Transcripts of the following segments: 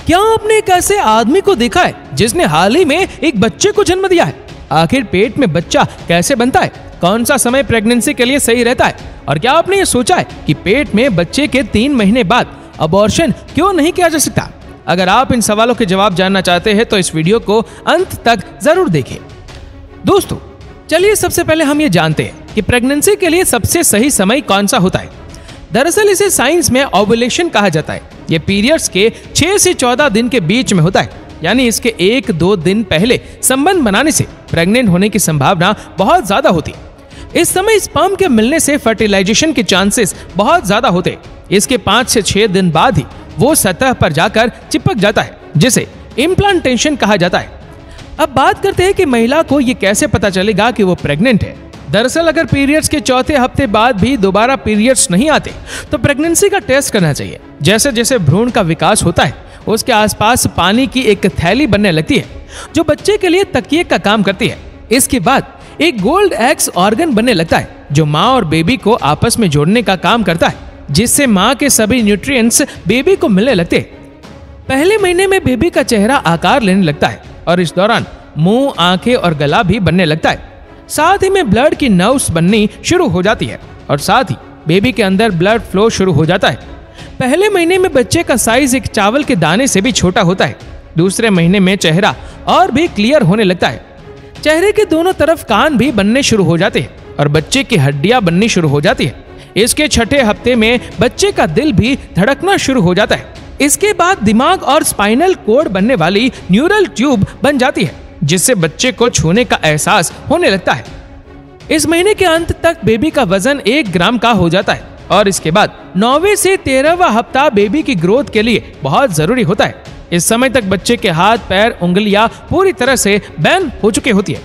क्या आपने एक ऐसे आदमी को देखा है जिसने हाल ही में एक बच्चे को जन्म दिया है? आखिर पेट में बच्चा कैसे बनता है? कौन सा समय प्रेगनेंसी के लिए सही रहता है? और क्या आपने ये सोचा है कि पेट में बच्चे के 3 महीने बाद अबॉर्शन क्यों नहीं किया जा सकता? अगर आप इन सवालों के जवाब जानना चाहते हैं तो इस वीडियो को अंत तक जरूर देखें। दोस्तों, चलिए सबसे पहले हम ये जानते हैं कि प्रेगनेंसी के लिए सबसे सही समय कौन सा होता है। दरअसल इसे साइंस में ओव्यूलेशन कहा जाता है। ये पीरियड्स के 6 से 14 दिन के बीच में होता है, यानी इसके 1-2 दिन पहले संबंध बनाने से प्रेग्नेंट होने की संभावना बहुत ज्यादा होती है। इस समय स्पर्म के मिलने से फर्टिलाइजेशन के चांसेस बहुत ज्यादा होते हैं। इसके 5 से 6 दिन बाद ही वो सतह पर जाकर चिपक जाता है, जिसे इम्प्लांटेशन कहा जाता है। अब बात करते हैं कि महिला को ये कैसे पता चलेगा कि वो प्रेग्नेंट है। दरअसल अगर पीरियड्स के चौथे हफ्ते बाद भी दोबारा पीरियड्स नहीं आते तो प्रेगनेंसी का टेस्ट करना चाहिए। जैसे जैसे भ्रूण का विकास होता है उसके आसपास पानी की एक थैली बनने लगती है जो बच्चे के लिए तकिए का काम करती है। इसके बाद एक गोल्ड एक्स ऑर्गन बनने लगता है जो माँ और बेबी को आपस में जोड़ने का काम करता है, जिससे माँ के सभी न्यूट्रिएंट्स बेबी को मिलने लगते हैं। पहले महीने में बेबी का चेहरा आकार लेने लगता है और इस दौरान मुंह, आंखें और गला भी बनने लगता है। साथ ही में ब्लड की नर्व्स बननी शुरू हो जाती है और साथ ही बेबी के अंदर ब्लड फ्लो शुरू हो जाता है। पहले महीने में बच्चे का साइज एक चावल के दाने से भी छोटा होता है। दूसरे महीने में चेहरा और भी क्लियर होने लगता है। चेहरे के दोनों तरफ कान भी बनने शुरू हो जाते हैं और बच्चे की हड्डियां बननी शुरू हो जाती है। इसके 6ठे हफ्ते में बच्चे का दिल भी धड़कना शुरू हो जाता है। इसके बाद दिमाग और स्पाइनल कोड बनने वाली न्यूरल ट्यूब बन जाती है, जिससे बच्चे को छूने का एहसास होने लगता है। इस महीने के अंत तक बेबी का वजन 1 ग्राम का हो जाता है और इसके बाद 9वें से 13वां हफ्ता बेबी की ग्रोथ के लिए बहुत जरूरी होता है। इस समय तक बच्चे के हाथ, पैर, उंगलियां पूरी तरह से बैन हो चुकी होती है।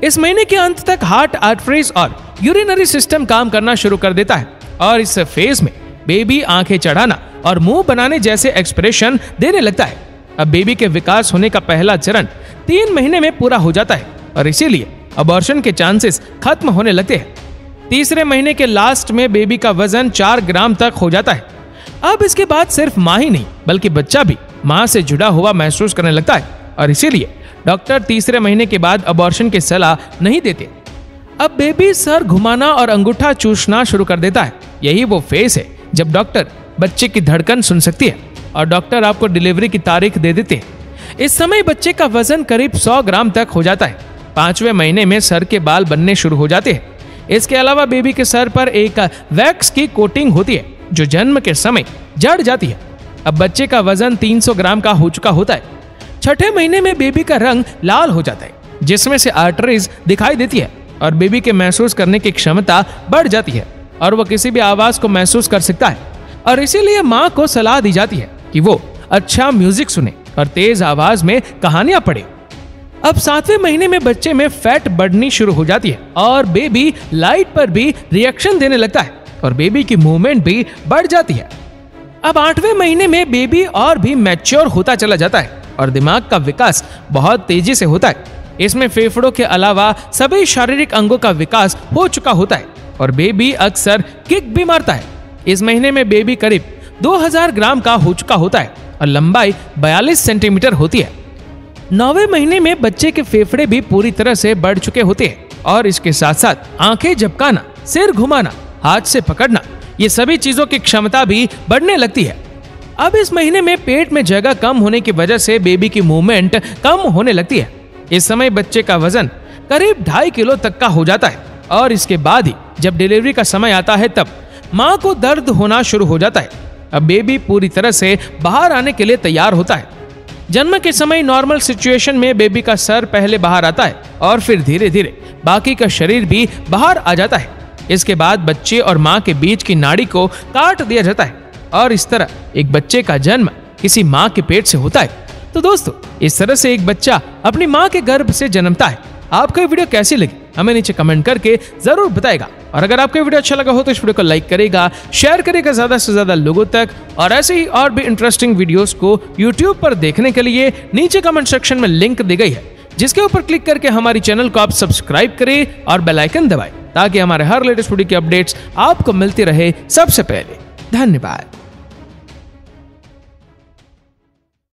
इस महीने के अंत तक हार्ट, आर्टरीज और यूरिनरी सिस्टम काम करना शुरू कर देता है और इस फेज में बेबी आंखें चढ़ाना और मुंह बनाने जैसे एक्सप्रेशन देने लगता है। अब बेबी के विकास होने का पहला चरण 3 महीने में पूरा हो जाता है और इसीलिए अबॉर्शन के चांसेस खत्म होने लगते हैं। तीसरे महीने के लास्ट में बेबी का वजन 4 ग्राम तक हो जाता है। अब इसके बाद सिर्फ माँ ही नहीं बल्कि बच्चा भी माँ से जुड़ा हुआ महसूस करने लगता है और इसीलिए डॉक्टर तीसरे महीने के बाद अबॉर्शन की सलाह नहीं देते। अब बेबी सर घुमाना और अंगूठा चूसना शुरू कर देता है। यही वो फेज है जब डॉक्टर बच्चे की धड़कन सुन सकती है और डॉक्टर आपको डिलीवरी की तारीख दे देते हैं। इस समय बच्चे का वजन करीब 100 ग्राम तक हो जाता है। 5वें महीने में सर के बाल बनने शुरू हो जाते हैं। इसके अलावा बेबी के सर पर एक वैक्स की कोटिंग होती है जो जन्म के समय जड़ जाती है। अब बच्चे का वजन 300 ग्राम का हो चुका होता है। 6ठे महीने में बेबी का रंग लाल हो जाता है, जिसमें से आर्टरीज दिखाई देती है और बेबी के महसूस करने की क्षमता बढ़ जाती है और वो किसी भी आवाज को महसूस कर सकता है। और इसीलिए माँ को सलाह दी जाती है कि वो अच्छा म्यूजिक सुने और तेज आवाज में कहानियां पढ़े। अब 7वें महीने में बच्चे में फैट बढ़नी शुरू हो जाती है और बेबी लाइट पर भी रिएक्शन देने लगता है और बेबी की मूवमेंट भी बढ़ जाती है। अब 8वें महीने में बेबी और भी मैच्योर होता चला जाता है और दिमाग का विकास बहुत तेजी से होता है। इसमें फेफड़ों के अलावा सभी शारीरिक अंगों का विकास हो चुका होता है और बेबी अक्सर किक भी मारता है। इस महीने में बेबी करीब 2000 ग्राम का हो चुका होता है और लंबाई 42 सेंटीमीटर होती है। 9वें महीने में बच्चे के फेफड़े भी पूरी तरह से बढ़ चुके होते हैं और इसके साथ साथ आंखें झपकाना, सिर घुमाना, हाथ से पकड़ना, ये सभी चीजों की क्षमता भी बढ़ने लगती है। अब इस महीने में पेट में जगह कम होने की वजह से बेबी की मूवमेंट कम होने लगती है। इस समय बच्चे का वजन करीब 2.5 किलो तक का हो जाता है और इसके बाद ही जब डिलीवरी का समय आता है तब माँ को दर्द होना शुरू हो जाता है। अब बेबी पूरी तरह से बाहर आने के लिए तैयार होता है। जन्म के समय नॉर्मल सिचुएशन में बेबी का सर पहले बाहर आता है और फिर धीरे धीरे बाकी का शरीर भी बाहर आ जाता है। इसके बाद बच्चे और माँ के बीच की नाड़ी को काट दिया जाता है और इस तरह एक बच्चे का जन्म किसी माँ के पेट से होता है। तो दोस्तों, इस तरह से एक बच्चा अपनी माँ के गर्भ से जन्मता है। आपको ये वीडियो कैसी लगी हमें नीचे कमेंट करके जरूर बताएगा और अगर आपको वीडियो अच्छा लगा हो तो इस वीडियो को लाइक करेगा, शेयर करेगा ज्यादा से ज्यादा लोगों तक और ऐसे ही और भी इंटरेस्टिंग वीडियोस को YouTube पर देखने के लिए नीचे कमेंट सेक्शन में लिंक दी गई है, जिसके ऊपर क्लिक करके हमारी चैनल को आप सब्सक्राइब करें और बेल आइकन दबाएं ताकि हमारे हर लेटेस्ट वीडियो की अपडेट्स आपको मिलती रहे सबसे पहले। धन्यवाद।